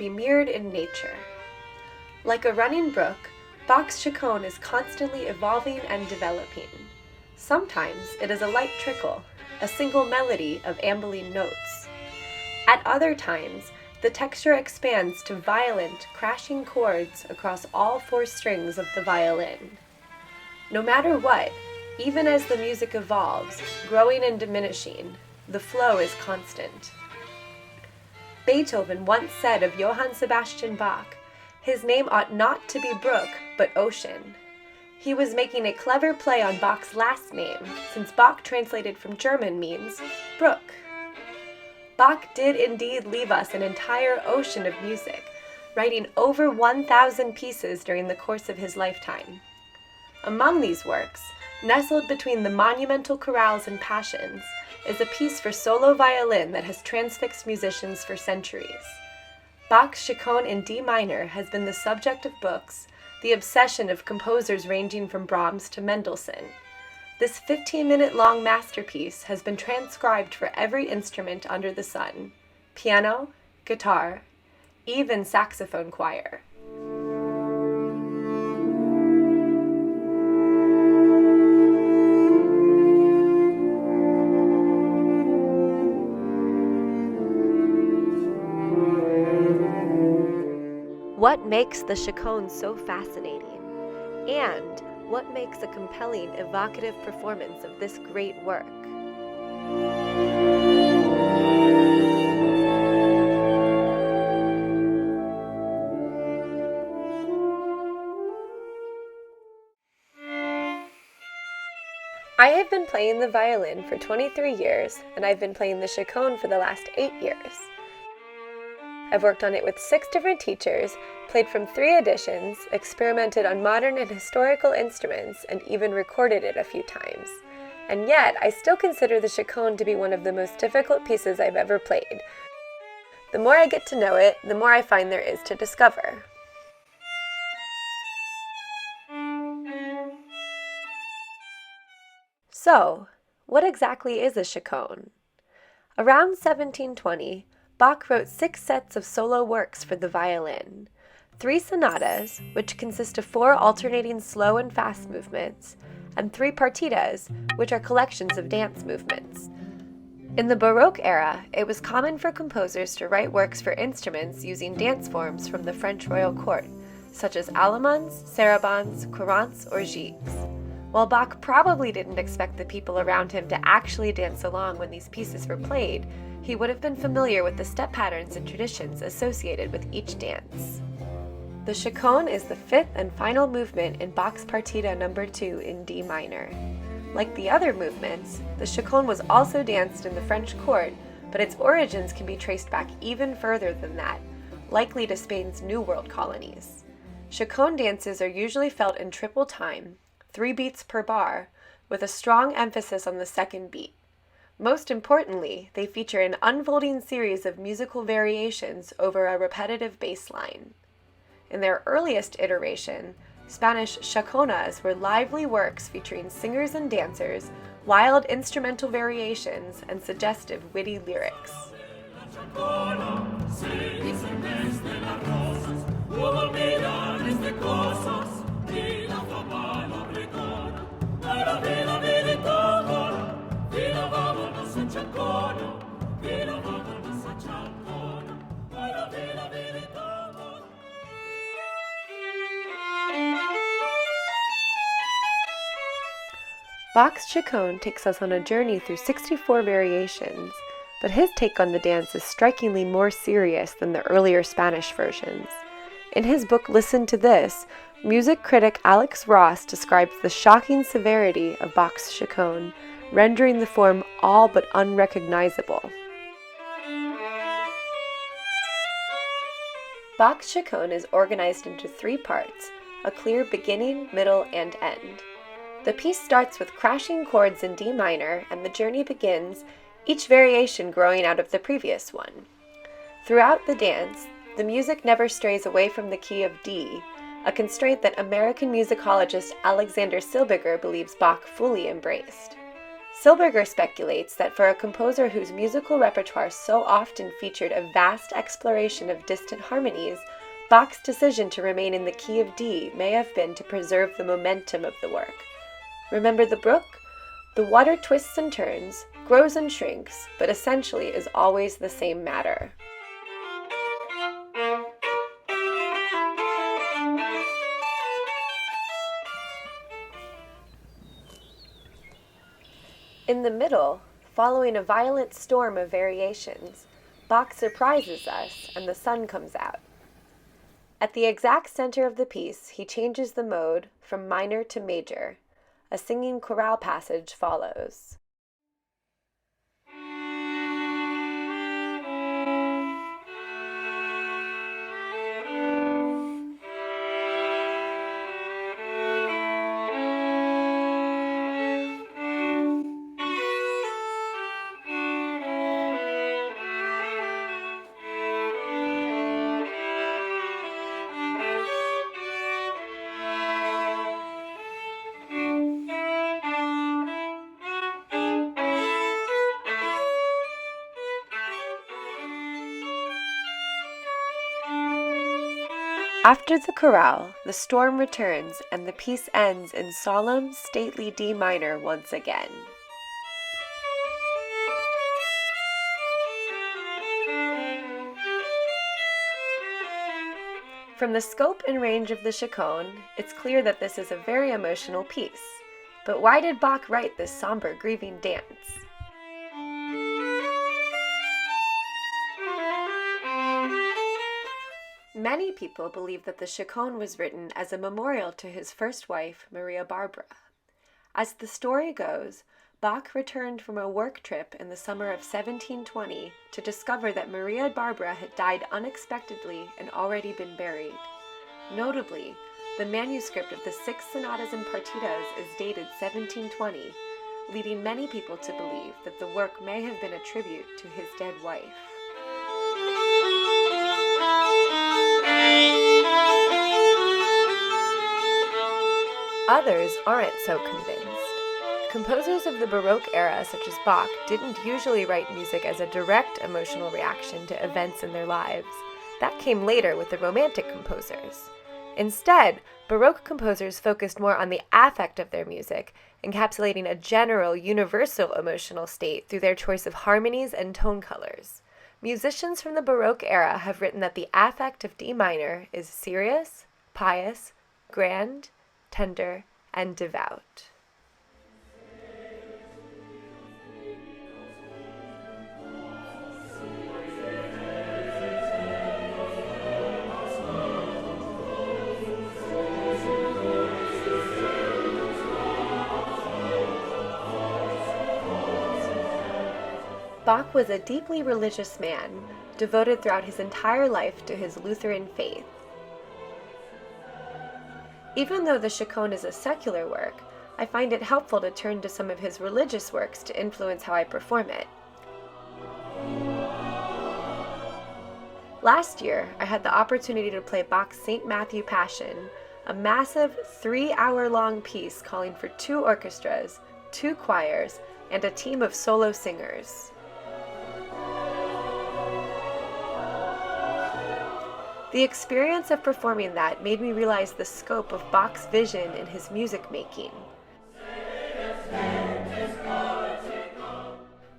be mirrored in nature. Like a running brook, Bach's Chaconne is constantly evolving and developing. Sometimes it is a light trickle, a single melody of ambling notes. At other times, the texture expands to violent, crashing chords across all four strings of the violin. No matter what, even as the music evolves, growing and diminishing, the flow is constant. Beethoven once said of Johann Sebastian Bach, his name ought not to be Brook, but Ocean. He was making a clever play on Bach's last name, since Bach translated from German means brook. Bach did indeed leave us an entire ocean of music, writing over 1,000 pieces during the course of his lifetime. Among these works, nestled between the monumental chorales and passions, is a piece for solo violin that has transfixed musicians for centuries. Bach's Chaconne in D minor has been the subject of books, the obsession of composers ranging from Brahms to Mendelssohn. This 15-minute-long masterpiece has been transcribed for every instrument under the sun: piano, guitar, even saxophone choir. What makes the Chaconne so fascinating? And what makes a compelling, evocative performance of this great work? I have been playing the violin for 23 years, and I've been playing the Chaconne for the last 8 years. I've worked on it with 6 different teachers, played from 3 editions, experimented on modern and historical instruments, and even recorded it a few times. And yet, I still consider the Chaconne to be one of the most difficult pieces I've ever played. The more I get to know it, the more I find there is to discover. So, what exactly is a Chaconne? Around 1720, Bach wrote 6 sets of solo works for the violin, 3 sonatas, which consist of 4 alternating slow and fast movements, and 3 partitas, which are collections of dance movements. In the Baroque era, it was common for composers to write works for instruments using dance forms from the French royal court, such as alemans, sarabands, courantes, or gigues. While Bach probably didn't expect the people around him to actually dance along when these pieces were played, he would have been familiar with the step patterns and traditions associated with each dance. The Chaconne is the 5th and final movement in Bach's Partita No. 2 in D minor. Like the other movements, the Chaconne was also danced in the French court, but its origins can be traced back even further than that, likely to Spain's New World colonies. Chaconne dances are usually felt in triple time, 3 beats per bar, with a strong emphasis on the second beat. Most importantly, they feature an unfolding series of musical variations over a repetitive bass line. In their earliest iteration, Spanish chaconas were lively works featuring singers and dancers, wild instrumental variations, and suggestive, witty lyrics. Bach's Chaconne takes us on a journey through 64 variations, but his take on the dance is strikingly more serious than the earlier Spanish versions. In his book Listen to This, music critic Alex Ross describes the shocking severity of Bach's Chaconne, rendering the form all but unrecognizable. Bach's Chaconne is organized into 3 parts, a clear beginning, middle, and end. The piece starts with crashing chords in D minor, and the journey begins, each variation growing out of the previous one. Throughout the dance, the music never strays away from the key of D, a constraint that American musicologist Alexander Silbiger believes Bach fully embraced. Silberger speculates that for a composer whose musical repertoire so often featured a vast exploration of distant harmonies, Bach's decision to remain in the key of D may have been to preserve the momentum of the work. Remember the brook? The water twists and turns, grows and shrinks, but essentially is always the same matter. In the middle, following a violent storm of variations, Bach surprises us and the sun comes out. At the exact center of the piece, he changes the mode from minor to major. A singing chorale passage follows. After the chorale, the storm returns and the piece ends in solemn, stately D minor once again. From the scope and range of the Chaconne, it's clear that this is a very emotional piece. But why did Bach write this somber, grieving dance? Many people believe that the Chaconne was written as a memorial to his first wife, Maria Barbara. As the story goes, Bach returned from a work trip in the summer of 1720 to discover that Maria Barbara had died unexpectedly and already been buried. Notably, the manuscript of the 6 sonatas and partitas is dated 1720, leading many people to believe that the work may have been a tribute to his dead wife. Others aren't so convinced. Composers of the Baroque era, such as Bach, didn't usually write music as a direct emotional reaction to events in their lives. That came later with the Romantic composers. Instead, Baroque composers focused more on the affect of their music, encapsulating a general, universal emotional state through their choice of harmonies and tone colors. Musicians from the Baroque era have written that the affect of D minor is serious, pious, grand, tender, and devout. Bach was a deeply religious man, devoted throughout his entire life to his Lutheran faith. Even though the Chaconne is a secular work, I find it helpful to turn to some of his religious works to influence how I perform it. Last year, I had the opportunity to play Bach's St. Matthew Passion, a massive 3-hour-long piece calling for 2 orchestras, 2 choirs, and a team of solo singers. The experience of performing that made me realize the scope of Bach's vision in his music making.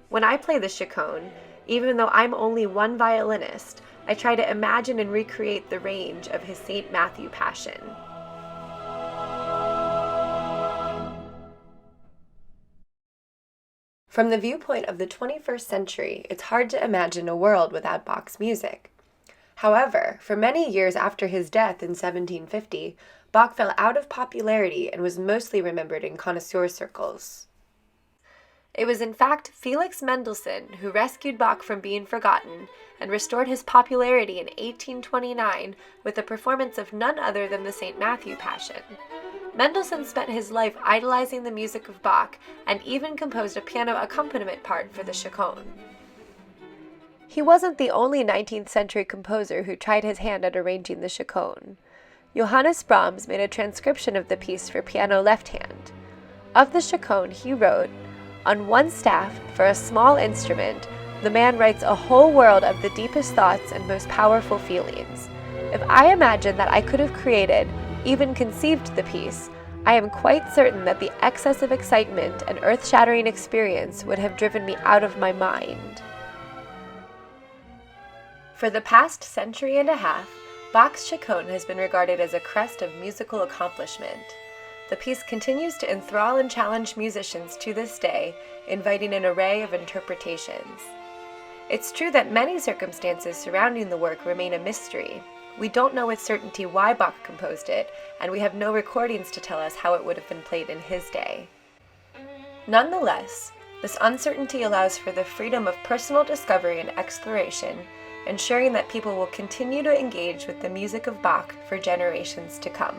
When I play the Chaconne, even though I'm only one violinist, I try to imagine and recreate the range of his St. Matthew Passion. From the viewpoint of the 21st century, it's hard to imagine a world without Bach's music. However, for many years after his death in 1750, Bach fell out of popularity and was mostly remembered in connoisseur circles. It was in fact Felix Mendelssohn who rescued Bach from being forgotten and restored his popularity in 1829 with the performance of none other than the St. Matthew Passion. Mendelssohn spent his life idolizing the music of Bach and even composed a piano accompaniment part for the Chaconne. He wasn't the only 19th century composer who tried his hand at arranging the Chaconne. Johannes Brahms made a transcription of the piece for piano left hand. Of the Chaconne, he wrote, On one staff, for a small instrument, the man writes a whole world of the deepest thoughts and most powerful feelings. If I imagine that I could have created, even conceived the piece, I am quite certain that the excess of excitement and earth-shattering experience would have driven me out of my mind. For the past century and a half, Bach's Chaconne has been regarded as a crest of musical accomplishment. The piece continues to enthrall and challenge musicians to this day, inviting an array of interpretations. It's true that many circumstances surrounding the work remain a mystery. We don't know with certainty why Bach composed it, and we have no recordings to tell us how it would have been played in his day. Nonetheless, this uncertainty allows for the freedom of personal discovery and exploration, ensuring that people will continue to engage with the music of Bach for generations to come.